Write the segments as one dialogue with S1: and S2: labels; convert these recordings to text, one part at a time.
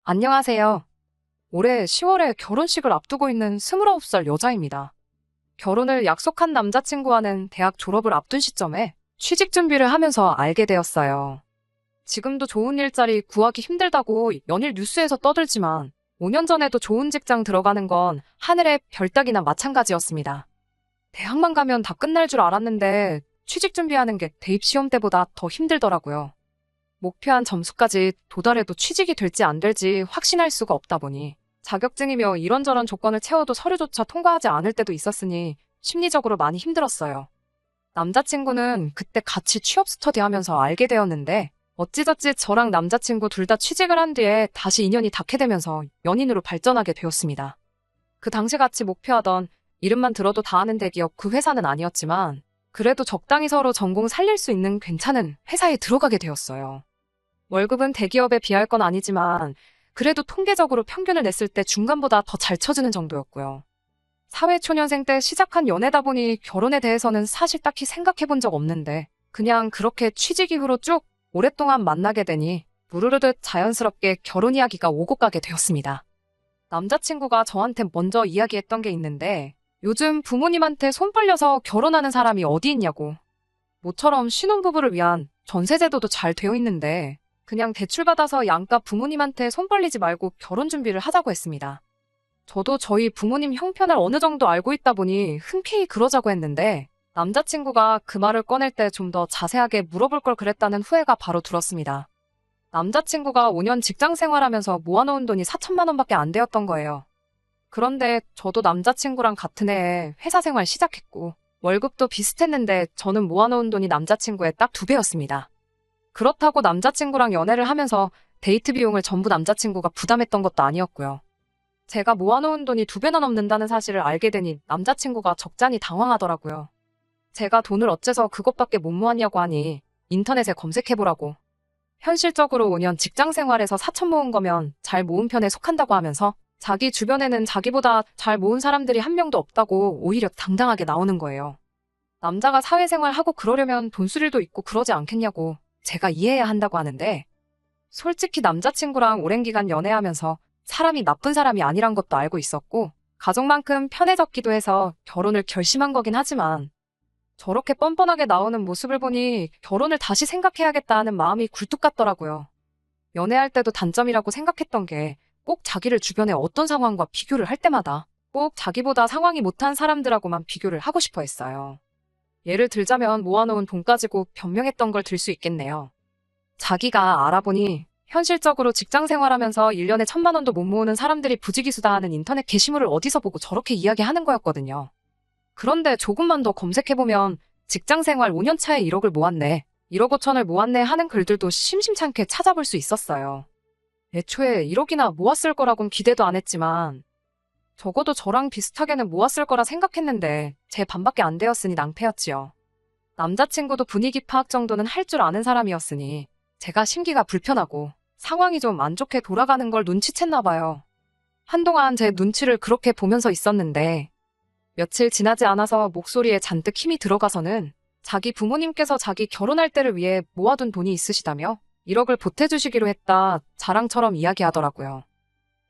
S1: 안녕하세요. 올해 10월에 결혼식을 앞두고 있는 29살 여자입니다. 결혼을 약속한 남자친구와는 대학 졸업을 앞둔 시점에 취직 준비를 하면서 알게 되었어요. 지금도 좋은 일자리 구하기 힘들다고 연일 뉴스에서 떠들지만 5년 전에도 좋은 직장 들어가는 건 하늘의 별 따기나 마찬가지였습니다. 대학만 가면 다 끝날 줄 알았는데 취직 준비하는 게 대입 시험 때보다 더 힘들더라고요. 목표한 점수까지 도달해도 취직이 될지 안 될지 확신할 수가 없다 보니 자격증이며 이런저런 조건을 채워도 서류조차 통과하지 않을 때도 있었으니 심리적으로 많이 힘들었어요. 남자친구는 그때 같이 취업 스터디하면서 알게 되었는데 어찌저찌 저랑 남자친구 둘 다 취직을 한 뒤에 다시 인연이 닿게 되면서 연인으로 발전하게 되었습니다. 그 당시 같이 목표하던 이름만 들어도 다 아는 대기업 그 회사는 아니었지만 그래도 적당히 서로 전공 살릴 수 있는 괜찮은 회사에 들어가게 되었어요. 월급은 대기업에 비할 건 아니지만 그래도 통계적으로 평균을 냈을 때 중간보다 더 잘 쳐주는 정도였고요. 사회초년생 때 시작한 연애다 보니 결혼에 대해서는 사실 딱히 생각해 본 적 없는데 그냥 그렇게 취직 이후로 쭉 오랫동안 만나게 되니 무르르듯 자연스럽게 결혼 이야기가 오고 가게 되었습니다. 남자친구가 저한테 먼저 이야기했던 게 있는데 요즘 부모님한테 손 벌려서 결혼하는 사람이 어디 있냐고. 모처럼 신혼부부를 위한 전세제도도 잘 되어 있는데 그냥 대출받아서 양가 부모님한테 손 벌리지 말고 결혼 준비를 하자고 했습니다. 저도 저희 부모님 형편을 어느 정도 알고 있다 보니 흔쾌히 그러자고 했는데 남자친구가 그 말을 꺼낼 때 좀 더 자세하게 물어볼 걸 그랬다는 후회가 바로 들었습니다. 남자친구가 5년 직장 생활하면서 모아놓은 돈이 4천만 원밖에 안 되었던 거예요. 그런데 저도 남자친구랑 같은 해에 회사 생활 시작했고 월급도 비슷했는데 저는 모아놓은 돈이 남자친구의 딱 2배였습니다. 그렇다고 남자친구랑 연애를 하면서 데이트 비용을 전부 남자친구가 부담했던 것도 아니었고요. 제가 모아놓은 돈이 2배나 넘는다는 사실을 알게 되니 남자친구가 적잖이 당황하더라고요. 제가 돈을 어째서 그것밖에 못 모았냐고 하니 인터넷에 검색해보라고. 현실적으로 5년 직장 생활에서 4천 모은 거면 잘 모은 편에 속한다고 하면서 자기 주변에는 자기보다 잘 모은 사람들이 한 명도 없다고 오히려 당당하게 나오는 거예요. 남자가 사회생활하고 그러려면 돈쓸일도 있고 그러지 않겠냐고 제가 이해해야 한다고 하는데 솔직히 남자친구랑 오랜 기간 연애하면서 사람이 나쁜 사람이 아니란 것도 알고 있었고 가족만큼 편해졌기도 해서 결혼을 결심한 거긴 하지만 저렇게 뻔뻔하게 나오는 모습을 보니 결혼을 다시 생각해야겠다 하는 마음이 굴뚝 같더라고요. 연애할 때도 단점이라고 생각했던 게 꼭 자기를 주변의 어떤 상황과 비교를 할 때마다 꼭 자기보다 상황이 못한 사람들하고만 비교를 하고 싶어 했어요. 예를 들자면 모아놓은 돈 가지고 변명했던 걸 들 수 있겠네요. 자기가 알아보니 현실적으로 직장 생활하면서 1년에 1천만 원도 못 모으는 사람들이 부지기수다 하는 인터넷 게시물을 어디서 보고 저렇게 이야기하는 거였거든요. 그런데 조금만 더 검색해보면 직장 생활 5년 차에 1억을 모았네, 1억 5천을 모았네 하는 글들도 심심찮게 찾아볼 수 있었어요. 애초에 1억이나 모았을 거라곤 기대도 안 했지만 적어도 저랑 비슷하게는 모았을 거라 생각했는데 제 반밖에 안 되었으니 낭패였지요. 남자친구도 분위기 파악 정도는 할 줄 아는 사람이었으니 제가 심기가 불편하고 상황이 좀 안 좋게 돌아가는 걸 눈치챘나 봐요. 한동안 제 눈치를 그렇게 보면서 있었는데 며칠 지나지 않아서 목소리에 잔뜩 힘이 들어가서는 자기 부모님께서 자기 결혼할 때를 위해 모아둔 돈이 있으시다며 1억을 보태주시기로 했다 자랑처럼 이야기하더라고요.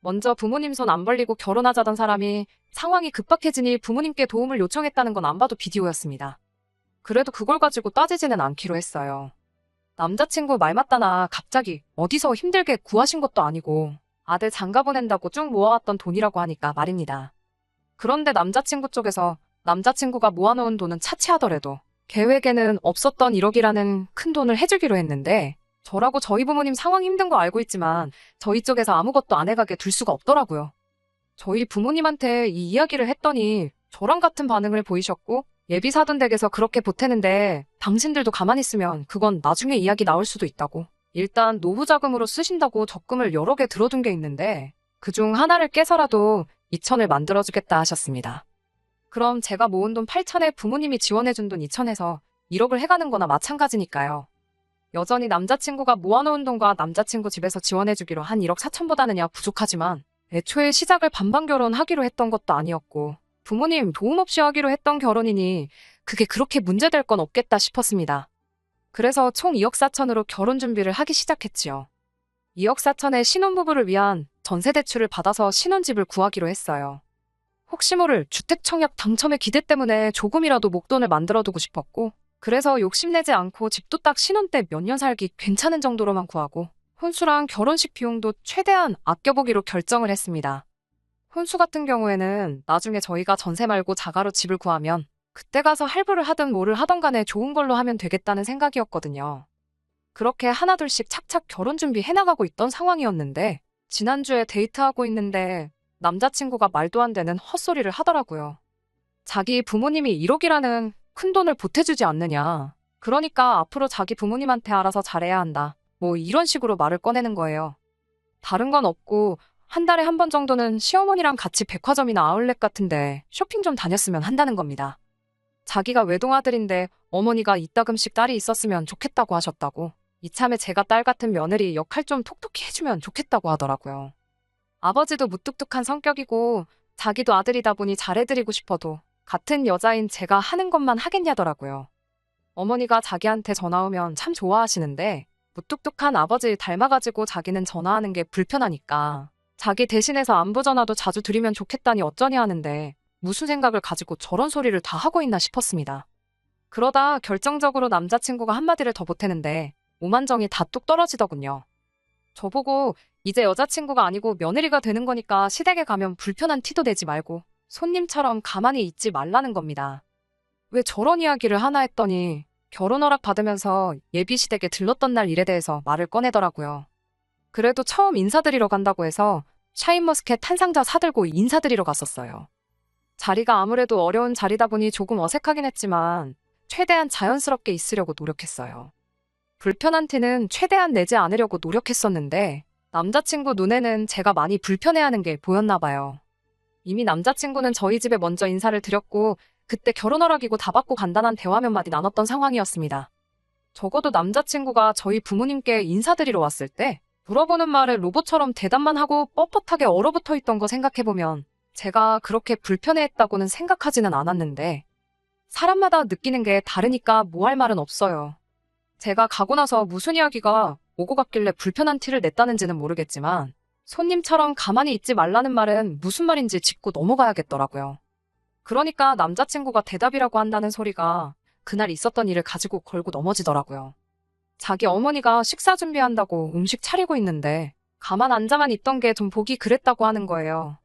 S1: 먼저 부모님 손 안 벌리고 결혼하자던 사람이 상황이 급박해지니 부모님께 도움을 요청했다는 건 안 봐도 비디오였습니다. 그래도 그걸 가지고 따지지는 않기로 했어요. 남자친구 말 맞다나 갑자기 어디서 힘들게 구하신 것도 아니고 아들 장가 보낸다고 쭉 모아왔던 돈이라고 하니까 말입니다. 그런데 남자친구 쪽에서 남자친구가 모아놓은 돈은 차치하더라도 계획에는 없었던 1억이라는 큰 돈을 해주기로 했는데 저라고 저희 부모님 상황 힘든 거 알고 있지만 저희 쪽에서 아무것도 안 해가게 둘 수가 없더라고요. 저희 부모님한테 이 이야기를 했더니 저랑 같은 반응을 보이셨고 예비 사돈 댁에서 그렇게 보태는데 당신들도 가만히 있으면 그건 나중에 이야기 나올 수도 있다고. 일단 노후 자금으로 쓰신다고 적금을 여러 개 들어둔 게 있는데 그중 하나를 깨서라도 2천을 만들어주겠다 하셨습니다. 그럼 제가 모은 돈 8천에 부모님이 지원해준 돈 2천에서 1억을 해가는 거나 마찬가지니까요. 여전히 남자친구가 모아놓은 돈과 남자친구 집에서 지원해주기로 한 1억 4천보다는야 부족하지만 애초에 시작을 반반 결혼하기로 했던 것도 아니었고 부모님 도움 없이 하기로 했던 결혼이니 그게 그렇게 문제될 건 없겠다 싶었습니다. 그래서 총 2억 4천으로 결혼 준비를 하기 시작했지요. 2억 4천의 신혼부부를 위한 전세대출을 받아서 신혼집을 구하기로 했어요. 혹시 모를 주택청약 당첨의 기대 때문에 조금이라도 목돈을 만들어두고 싶었고, 그래서 욕심내지 않고 집도 딱 신혼 때 몇 년 살기 괜찮은 정도로만 구하고, 혼수랑 결혼식 비용도 최대한 아껴보기로 결정을 했습니다. 혼수 같은 경우에는 나중에 저희가 전세 말고 자가로 집을 구하면 그때 가서 할부를 하든 뭐를 하던 간에 좋은 걸로 하면 되겠다는 생각이었거든요. 그렇게 하나둘씩 착착 결혼 준비 해나가고 있던 상황이었는데, 지난주에 데이트하고 있는데 남자친구가 말도 안 되는 헛소리를 하더라고요. 자기 부모님이 1억이라는 큰 돈을 보태주지 않느냐. 그러니까 앞으로 자기 부모님한테 알아서 잘해야 한다. 뭐 이런 식으로 말을 꺼내는 거예요. 다른 건 없고 한 달에 한 번 정도는 시어머니랑 같이 백화점이나 아울렛 같은데 쇼핑 좀 다녔으면 한다는 겁니다. 자기가 외동아들인데 어머니가 이따금씩 딸이 있었으면 좋겠다고 하셨다고. 이참에 제가 딸 같은 며느리 역할 좀 톡톡히 해주면 좋겠다고 하더라고요. 아버지도 무뚝뚝한 성격이고 자기도 아들이다 보니 잘해드리고 싶어도 같은 여자인 제가 하는 것만 하겠냐더라고요. 어머니가 자기한테 전화 오면 참 좋아하시는데 무뚝뚝한 아버지 닮아가지고 자기는 전화하는 게 불편하니까 자기 대신해서 안부 전화도 자주 드리면 좋겠다니 어쩌냐 하는데 무슨 생각을 가지고 저런 소리를 다 하고 있나 싶었습니다. 그러다 결정적으로 남자친구가 한마디를 더 보태는데 오만정이 다 뚝 떨어지더군요. 저보고 이제 여자친구가 아니고 며느리가 되는 거니까 시댁에 가면 불편한 티도 내지 말고 손님처럼 가만히 있지 말라는 겁니다. 왜 저런 이야기를 하나 했더니 결혼 허락 받으면서 예비 시댁에 들렀던 날 일에 대해서 말을 꺼내더라고요. 그래도 처음 인사드리러 간다고 해서 샤인머스켓 한 상자 사들고 인사드리러 갔었어요. 자리가 아무래도 어려운 자리다 보니 조금 어색하긴 했지만 최대한 자연스럽게 있으려고 노력했어요. 불편한 티는 최대한 내지 않으려고 노력했었는데 남자친구 눈에는 제가 많이 불편해하는 게 보였나 봐요. 이미 남자친구는 저희 집에 먼저 인사를 드렸고 그때 결혼 허락이고 다 받고 간단한 대화 몇 마디 나눴던 상황이었습니다. 적어도 남자친구가 저희 부모님께 인사드리러 왔을 때 물어보는 말에 로봇처럼 대답만 하고 뻣뻣하게 얼어붙어 있던 거 생각해보면 제가 그렇게 불편해했다고는 생각하지는 않았는데 사람마다 느끼는 게 다르니까 뭐 할 말은 없어요. 제가 가고 나서 무슨 이야기가 오고 갔길래 불편한 티를 냈다는지는 모르겠지만 손님처럼 가만히 있지 말라는 말은 무슨 말인지 짚고 넘어가야겠더라고요. 그러니까 남자친구가 대답이라고 한다는 소리가 그날 있었던 일을 가지고 걸고 넘어지더라고요. 자기 어머니가 식사 준비한다고 음식 차리고 있는데 가만 앉아만 있던 게 좀 보기 그랬다고 하는 거예요.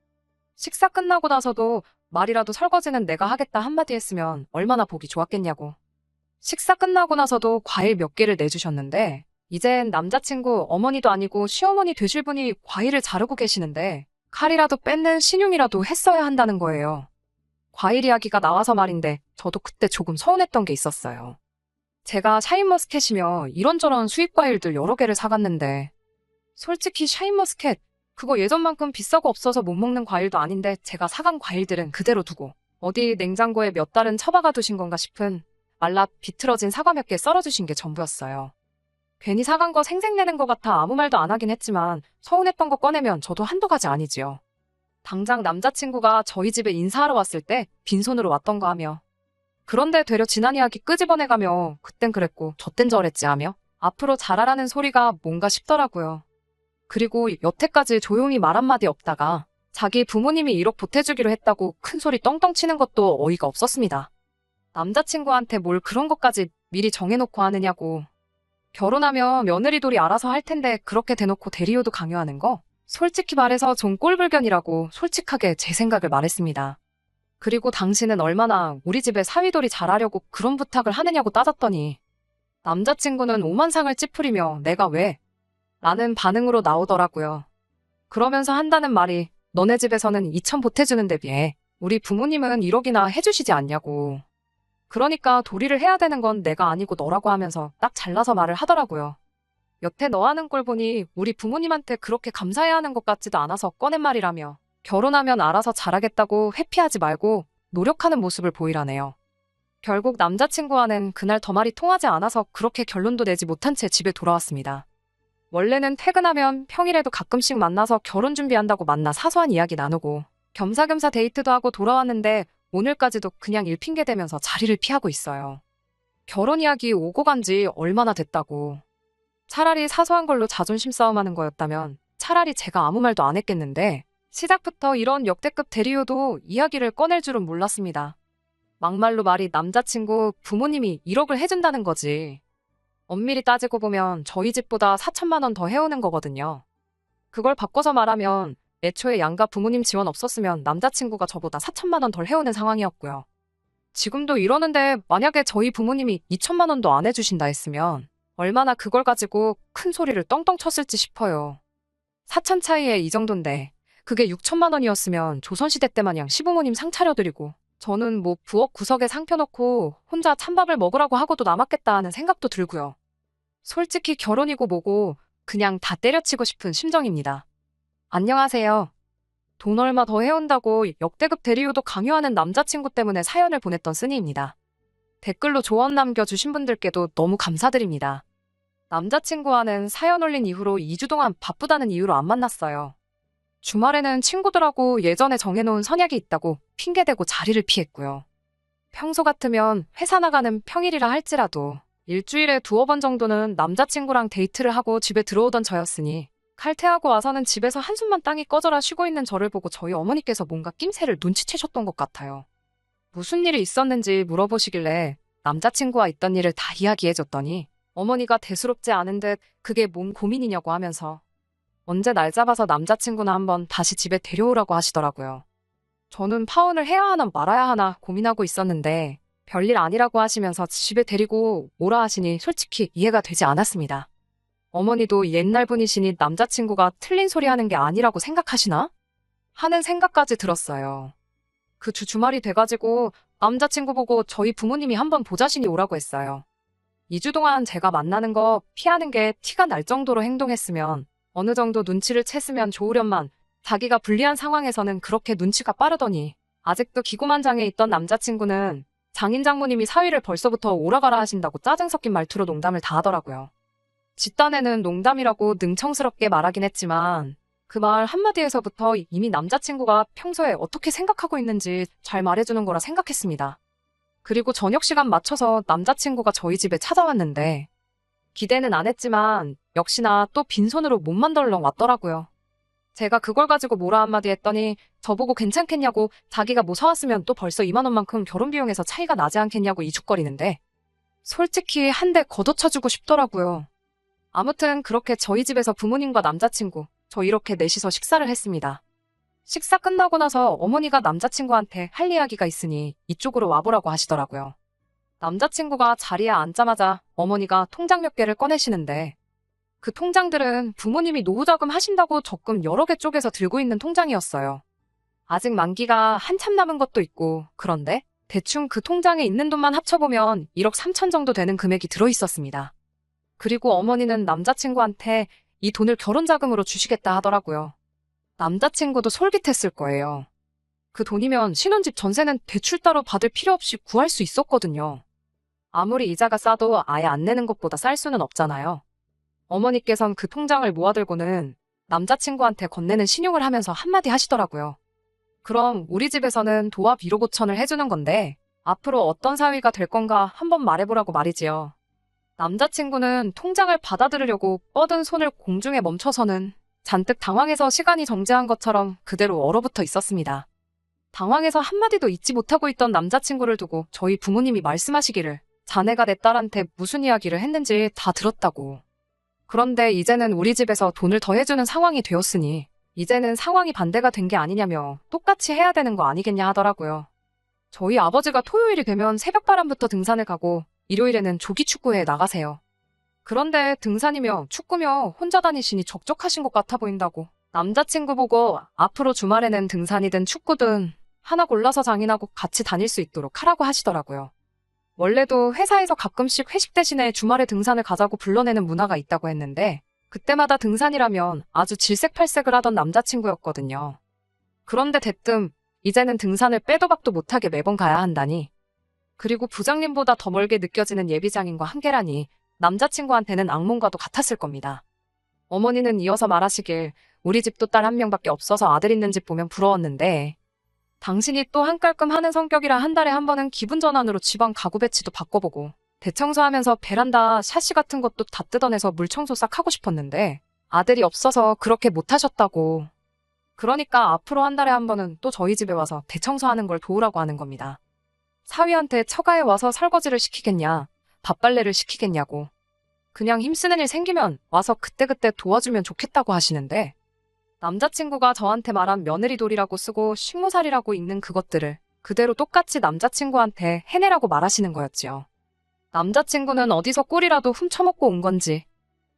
S1: 식사 끝나고 나서도 말이라도 설거지는 내가 하겠다 한마디 했으면 얼마나 보기 좋았겠냐고. 식사 끝나고 나서도 과일 몇 개를 내주셨는데 이젠 남자친구 어머니도 아니고 시어머니 되실 분이 과일을 자르고 계시는데 칼이라도 뺏는 신용이라도 했어야 한다는 거예요. 과일 이야기가 나와서 말인데 저도 그때 조금 서운했던 게 있었어요. 제가 샤인머스켓이며 이런저런 수입 과일들 여러 개를 사갔는데 솔직히 샤인머스켓 그거 예전만큼 비싸고 없어서 못 먹는 과일도 아닌데 제가 사간 과일들은 그대로 두고 어디 냉장고에 몇 달은 처박아 두신 건가 싶은 말라 비틀어진 사과 몇 개 썰어주신 게 전부였어요. 괜히 사간 거 생색내는 것 같아 아무 말도 안 하긴 했지만 서운했던 거 꺼내면 저도 한두 가지 아니지요. 당장 남자친구가 저희 집에 인사하러 왔을 때 빈손으로 왔던 거 하며 그런데 되려 지난 이야기 끄집어내가며 그땐 그랬고 저땐 저랬지 하며 앞으로 잘하라는 소리가 뭔가 싶더라고요. 그리고 여태까지 조용히 말 한마디 없다가 자기 부모님이 1억 보태주기로 했다고 큰 소리 떵떵 치는 것도 어이가 없었습니다. 남자친구한테 뭘 그런 것까지 미리 정해놓고 하느냐고. 결혼하면 며느리돌이 알아서 할 텐데 그렇게 대놓고 대리효도 강요하는 거 솔직히 말해서 좀 꼴불견이라고 솔직하게 제 생각을 말했습니다. 그리고 당신은 얼마나 우리 집에 사위돌이 잘하려고 그런 부탁을 하느냐고 따졌더니 남자친구는 오만상을 찌푸리며 내가 왜? 라는 반응으로 나오더라고요. 그러면서 한다는 말이 너네 집에서는 2천 보태주는데 비해 우리 부모님은 1억이나 해주시지 않냐고. 그러니까 도리를 해야 되는 건 내가 아니고 너라고 하면서 딱 잘라서 말을 하더라고요. 여태 너 하는 꼴 보니 우리 부모님한테 그렇게 감사해야 하는 것 같지도 않아서 꺼낸 말이라며 결혼하면 알아서 잘하겠다고 회피하지 말고 노력하는 모습을 보이라네요. 결국 남자친구와는 그날 더 말이 통하지 않아서 그렇게 결론도 내지 못한 채 집에 돌아왔습니다. 원래는 퇴근하면 평일에도 가끔씩 만나서 결혼 준비한다고 만나 사소한 이야기 나누고 겸사겸사 데이트도 하고 돌아왔는데 오늘까지도 그냥 일핑계 대면서 자리를 피하고 있어요. 결혼 이야기 오고 간 지 얼마나 됐다고. 차라리 사소한 걸로 자존심 싸움하는 거였다면 차라리 제가 아무 말도 안 했겠는데 시작부터 이런 역대급 대리요도 이야기를 꺼낼 줄은 몰랐습니다. 막말로 말이 남자친구 부모님이 1억을 해준다는 거지. 엄밀히 따지고 보면 저희 집보다 4천만 원 더 해오는 거거든요. 그걸 바꿔서 말하면 애초에 양가 부모님 지원 없었으면 남자친구가 저보다 4천만 원 덜 해오는 상황이었고요. 지금도 이러는데 만약에 저희 부모님이 2천만 원도 안 해주신다 했으면 얼마나 그걸 가지고 큰 소리를 떵떵 쳤을지 싶어요. 4천 차이에 이 정도인데 그게 6천만 원이었으면 조선시대 때 마냥 시부모님 상 차려드리고 저는 뭐 부엌 구석에 상 펴놓고 혼자 찬밥을 먹으라고 하고도 남았겠다 하는 생각도 들고요. 솔직히 결혼이고 뭐고 그냥 다 때려치고 싶은 심정입니다. 안녕하세요. 돈 얼마 더 해온다고 역대급 대리요도 강요하는 남자친구 때문에 사연을 보냈던 쓰니입니다. 댓글로 조언 남겨주신 분들께도 너무 감사드립니다. 남자친구와는 사연 올린 이후로 2주 동안 바쁘다는 이유로 안 만났어요. 주말에는 친구들하고 예전에 정해놓은 선약이 있다고 핑계대고 자리를 피했고요. 평소 같으면 회사 나가는 평일이라 할지라도 일주일에 2-번 정도는 남자친구랑 데이트를 하고 집에 들어오던 저였으니 칼퇴하고 와서는 집에서 한숨만 땅이 꺼져라 쉬고 있는 저를 보고 저희 어머니께서 뭔가 낌새를 눈치채셨던 것 같아요. 무슨 일이 있었는지 물어보시길래 남자친구와 있던 일을 다 이야기해줬더니 어머니가 대수롭지 않은 듯 그게 뭔 고민이냐고 하면서 언제 날 잡아서 남자친구나 한번 다시 집에 데려오라고 하시더라고요. 저는 파혼을 해야 하나 말아야 하나 고민하고 있었는데 별일 아니라고 하시면서 집에 데리고 오라 하시니 솔직히 이해가 되지 않았습니다. 어머니도 옛날 분이시니 남자친구가 틀린 소리 하는 게 아니라고 생각하시나? 하는 생각까지 들었어요. 그 주말이 돼가지고 남자친구 보고 저희 부모님이 한번 보자시니 오라고 했어요. 2주 동안 제가 만나는 거 피하는 게 티가 날 정도로 행동했으면 어느 정도 눈치를 챘으면 좋으련만 자기가 불리한 상황에서는 그렇게 눈치가 빠르더니 아직도 기고만장해 있던 남자친구는 장인 장모님이 사위를 벌써부터 오라가라 하신다고 짜증 섞인 말투로 농담을 다 하더라고요. 집단에는 농담이라고 능청스럽게 말하긴 했지만 그 말 한마디에서부터 이미 남자친구가 평소에 어떻게 생각하고 있는지 잘 말해주는 거라 생각했습니다. 그리고 저녁 시간 맞춰서 남자친구가 저희 집에 찾아왔는데 기대는 안 했지만 역시나 또 빈손으로 몸만 덜렁 왔더라고요. 제가 그걸 가지고 뭐라 한마디 했더니 저보고 괜찮겠냐고 자기가 뭐 사왔으면 또 벌써 2만 원만큼 결혼 비용에서 차이가 나지 않겠냐고 이죽거리는데 솔직히 한 대 걷어쳐주고 싶더라고요. 아무튼 그렇게 저희 집에서 부모님과 남자친구 저 이렇게 넷이서 식사를 했습니다. 식사 끝나고 나서 어머니가 남자친구한테 할 이야기가 있으니 이쪽으로 와보라고 하시더라고요. 남자친구가 자리에 앉자마자 어머니가 통장 몇 개를 꺼내시는데 그 통장들은 부모님이 노후자금 하신다고 적금 여러 개 쪼개서 들고 있는 통장이었어요. 아직 만기가 한참 남은 것도 있고 그런데 대충 그 통장에 있는 돈만 합쳐보면 1억 3천 정도 되는 금액이 들어있었습니다. 그리고 어머니는 남자친구한테 이 돈을 결혼자금으로 주시겠다 하더라고요. 남자친구도 솔깃했을 거예요. 그 돈이면 신혼집 전세는 대출 따로 받을 필요 없이 구할 수 있었거든요. 아무리 이자가 싸도 아예 안 내는 것보다 쌀 수는 없잖아요. 어머니께선 그 통장을 모아들고는 남자친구한테 건네는 신용을 하면서 한마디 하시더라고요. 그럼 우리 집에서는 도합 1억 5천을 해주는 건데 앞으로 어떤 사위가 될 건가 한번 말해보라고 말이지요. 남자친구는 통장을 받아들이려고 뻗은 손을 공중에 멈춰서는 잔뜩 당황해서 시간이 정지한 것처럼 그대로 얼어붙어 있었습니다. 당황해서 한마디도 잊지 못하고 있던 남자친구를 두고 저희 부모님이 말씀하시기를 자네가 내 딸한테 무슨 이야기를 했는지 다 들었다고. 그런데 이제는 우리 집에서 돈을 더 해주는 상황이 되었으니 이제는 상황이 반대가 된 게 아니냐며 똑같이 해야 되는 거 아니겠냐 하더라고요. 저희 아버지가 토요일이 되면 새벽바람부터 등산을 가고 일요일에는 조기축구회에 나가세요. 그런데 등산이며 축구며 혼자 다니시니 적적하신 것 같아 보인다고. 남자친구 보고 앞으로 주말에는 등산이든 축구든 하나 골라서 장인하고 같이 다닐 수 있도록 하라고 하시더라고요. 원래도 회사에서 가끔씩 회식 대신에 주말에 등산을 가자고 불러내는 문화가 있다고 했는데 그때마다 등산이라면 아주 질색팔색을 하던 남자친구였거든요. 그런데 대뜸 이제는 등산을 빼도 박도 못하게 매번 가야 한다니. 그리고 부장님보다 더 멀게 느껴지는 예비장인과 한계라니 남자친구한테는 악몽과도 같았을 겁니다. 어머니는 이어서 말하시길 우리 집도 딸 한 명밖에 없어서 아들 있는 집 보면 부러웠는데 당신이 또 한깔끔 하는 성격이라 한 달에 한 번은 기분 전환으로 지방 가구 배치도 바꿔보고 대청소하면서 베란다 샤시 같은 것도 다 뜯어내서 물청소 싹 하고 싶었는데 아들이 없어서 그렇게 못하셨다고. 그러니까 앞으로 한 달에 한 번은 또 저희 집에 와서 대청소하는 걸 도우라고 하는 겁니다. 사위한테 처가에 와서 설거지를 시키겠냐, 밥빨래를 시키겠냐고. 그냥 힘쓰는 일 생기면 와서 그때그때 도와주면 좋겠다고 하시는데 남자친구가 저한테 말한 며느리돌이라고 쓰고 식모살이라고 읽는 그것들을 그대로 똑같이 남자친구한테 해내라고 말하시는 거였지요. 남자친구는 어디서 꿀이라도 훔쳐먹고 온 건지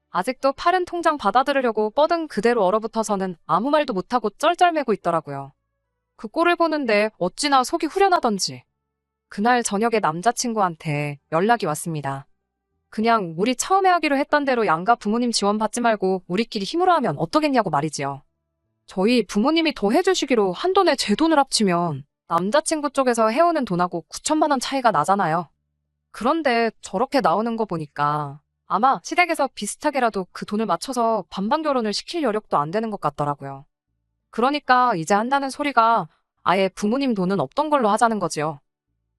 S1: 아직도 파른 통장 받아들으려고 뻗은 그대로 얼어붙어서는 아무 말도 못하고 쩔쩔매고 있더라고요. 그 꼴을 보는데 어찌나 속이 후련하던지. 그날 저녁에 남자친구한테 연락이 왔습니다. 그냥 우리 처음에 하기로 했던 대로 양가 부모님 지원 받지 말고 우리끼리 힘으로 하면 어떠겠냐고 말이지요. 저희 부모님이 더 해주시기로 한 돈에 제 돈을 합치면 남자친구 쪽에서 해오는 돈하고 9천만 원 차이가 나잖아요. 그런데 저렇게 나오는 거 보니까 아마 시댁에서 비슷하게라도 그 돈을 맞춰서 반반 결혼을 시킬 여력도 안 되는 것 같더라고요. 그러니까 이제 한다는 소리가 아예 부모님 돈은 없던 걸로 하자는 거지요.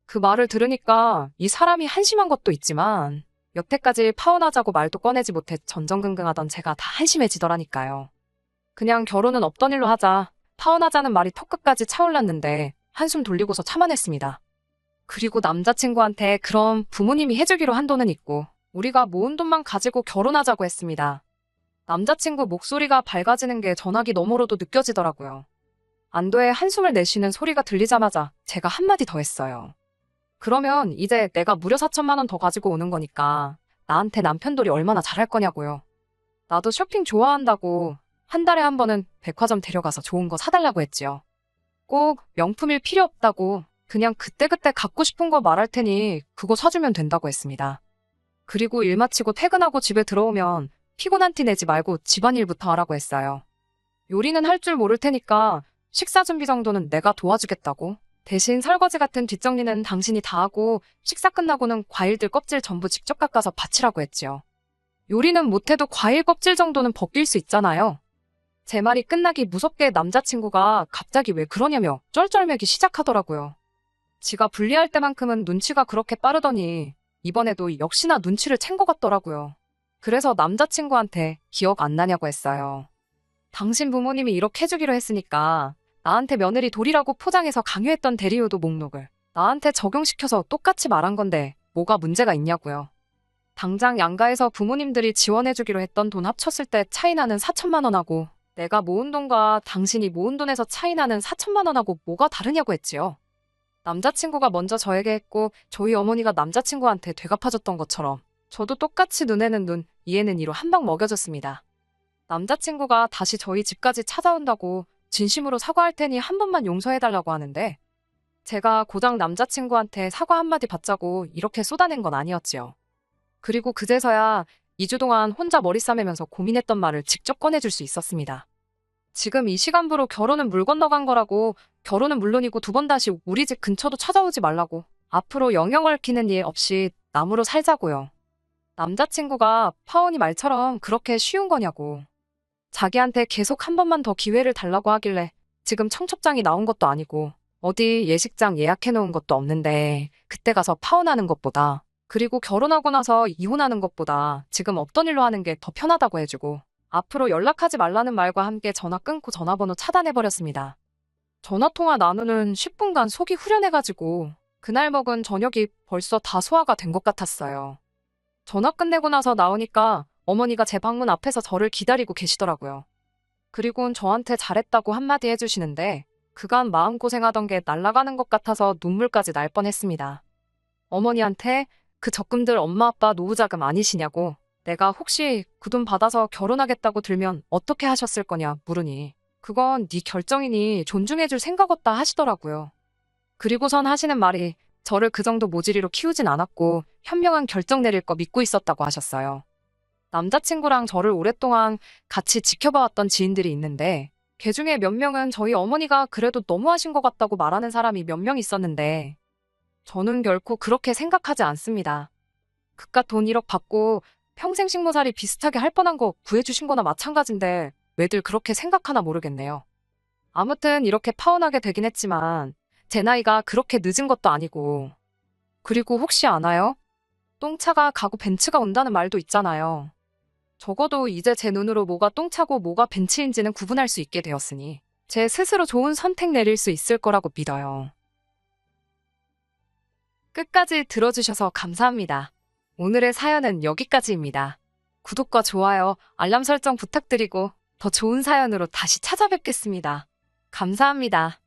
S1: 그 말을 들으니까 이 사람이 한심한 것도 있지만 여태까지 파혼하자고 말도 꺼내지 못해 전전긍긍하던 제가 다 한심해지더라니까요. 그냥 결혼은 없던 일로 하자, 파혼하자는 말이 턱끝까지 차올랐는데 한숨 돌리고서 참아냈습니다. 그리고 남자친구한테 그럼 부모님이 해주기로 한 돈은 있고 우리가 모은 돈만 가지고 결혼하자고 했습니다. 남자친구 목소리가 밝아지는 게 전화기 너머로도 느껴지더라고요. 안도의 한숨을 내쉬는 소리가 들리자마자 제가 한마디 더 했어요. 그러면 이제 내가 무려 4천만 원 더 가지고 오는 거니까 나한테 남편돌이 얼마나 잘할 거냐고요. 나도 쇼핑 좋아한다고 한 달에 한 번은 백화점 데려가서 좋은 거 사달라고 했지요. 꼭 명품일 필요 없다고 그냥 그때그때 갖고 싶은 거 말할 테니 그거 사주면 된다고 했습니다. 그리고 일 마치고 퇴근하고 집에 들어오면 피곤한 티 내지 말고 집안일부터 하라고 했어요. 요리는 할 줄 모를 테니까 식사 준비 정도는 내가 도와주겠다고. 대신 설거지 같은 뒷정리는 당신이 다 하고 식사 끝나고는 과일들 껍질 전부 직접 깎아서 바치라고 했지요. 요리는 못해도 과일 껍질 정도는 벗길 수 있잖아요. 제 말이 끝나기 무섭게 남자친구가 갑자기 왜 그러냐며 쩔쩔매기 시작하더라고요. 지가 분리할 때만큼은 눈치가 그렇게 빠르더니 이번에도 역시나 눈치를 챈 것 같더라고요. 그래서 남자친구한테 기억 안 나냐고 했어요. 당신 부모님이 이렇게 해주기로 했으니까 나한테 며느리 돌이라고 포장해서 강요했던 대리효도 목록을 나한테 적용시켜서 똑같이 말한 건데 뭐가 문제가 있냐고요. 당장 양가에서 부모님들이 지원해주기로 했던 돈 합쳤을 때 차이 나는 4천만 원하고 내가 모은 돈과 당신이 모은 돈에서 차이 나는 4천만 원하고 뭐가 다르냐고 했지요. 남자친구가 먼저 저에게 했고 저희 어머니가 남자친구한테 되갚아줬던 것처럼 저도 똑같이 눈에는 눈, 이에는 이로 한 방 먹여줬습니다. 남자친구가 다시 저희 집까지 찾아온다고 진심으로 사과할 테니 한 번만 용서해달라고 하는데 제가 고작 남자친구한테 사과 한마디 받자고 이렇게 쏟아낸 건 아니었지요. 그리고 그제서야 2주 동안 혼자 머리 싸매면서 고민했던 말을 직접 꺼내줄 수 있었습니다. 지금 이 시간부로 결혼은 물 건너간 거라고 결혼은 물론이고 두 번 다시 우리 집 근처도 찾아오지 말라고 앞으로 영영 얽히는 일 없이 남으로 살자고요. 남자친구가 파혼이 말처럼 그렇게 쉬운 거냐고. 자기한테 계속 한 번만 더 기회를 달라고 하길래 지금 청첩장이 나온 것도 아니고 어디 예식장 예약해 놓은 것도 없는데 그때 가서 파혼하는 것보다 그리고 결혼하고 나서 이혼하는 것보다 지금 없던 일로 하는 게 더 편하다고 해주고 앞으로 연락하지 말라는 말과 함께 전화 끊고 전화번호 차단해버렸습니다. 전화통화 나누는 10분간 속이 후련해가지고 그날 먹은 저녁이 벌써 다 소화가 된 것 같았어요. 전화 끝내고 나서 나오니까 어머니가 제 방문 앞에서 저를 기다리고 계시더라고요. 그리고는 저한테 잘했다고 한마디 해주시는데 그간 마음고생하던 게 날아가는 것 같아서 눈물까지 날 뻔했습니다. 어머니한테 그 적금들 엄마 아빠 노후자금 아니시냐고 내가 혹시 그 돈 받아서 결혼하겠다고 들면 어떻게 하셨을 거냐 물으니 그건 네 결정이니 존중해줄 생각 없다 하시더라고요. 그리고선 하시는 말이 저를 그 정도 모질이로 키우진 않았고 현명한 결정 내릴 거 믿고 있었다고 하셨어요. 남자친구랑 저를 오랫동안 같이 지켜봐왔던 지인들이 있는데 걔 중에 몇 명은 저희 어머니가 그래도 너무하신 것 같다고 말하는 사람이 몇 명 있었는데 저는 결코 그렇게 생각하지 않습니다. 그깟 돈 1억 받고 평생 식모살이 비슷하게 할 뻔한 거 구해주신 거나 마찬가지인데 왜들 그렇게 생각하나 모르겠네요. 아무튼 이렇게 파혼하게 되긴 했지만 제 나이가 그렇게 늦은 것도 아니고 그리고 혹시 아나요? 똥차가 가고 벤츠가 온다는 말도 있잖아요. 적어도 이제 제 눈으로 뭐가 똥차고 뭐가 벤츠인지는 구분할 수 있게 되었으니 제 스스로 좋은 선택 내릴 수 있을 거라고 믿어요. 끝까지 들어주셔서 감사합니다. 오늘의 사연은 여기까지입니다. 구독과 좋아요, 알람 설정 부탁드리고 더 좋은 사연으로 다시 찾아뵙겠습니다. 감사합니다.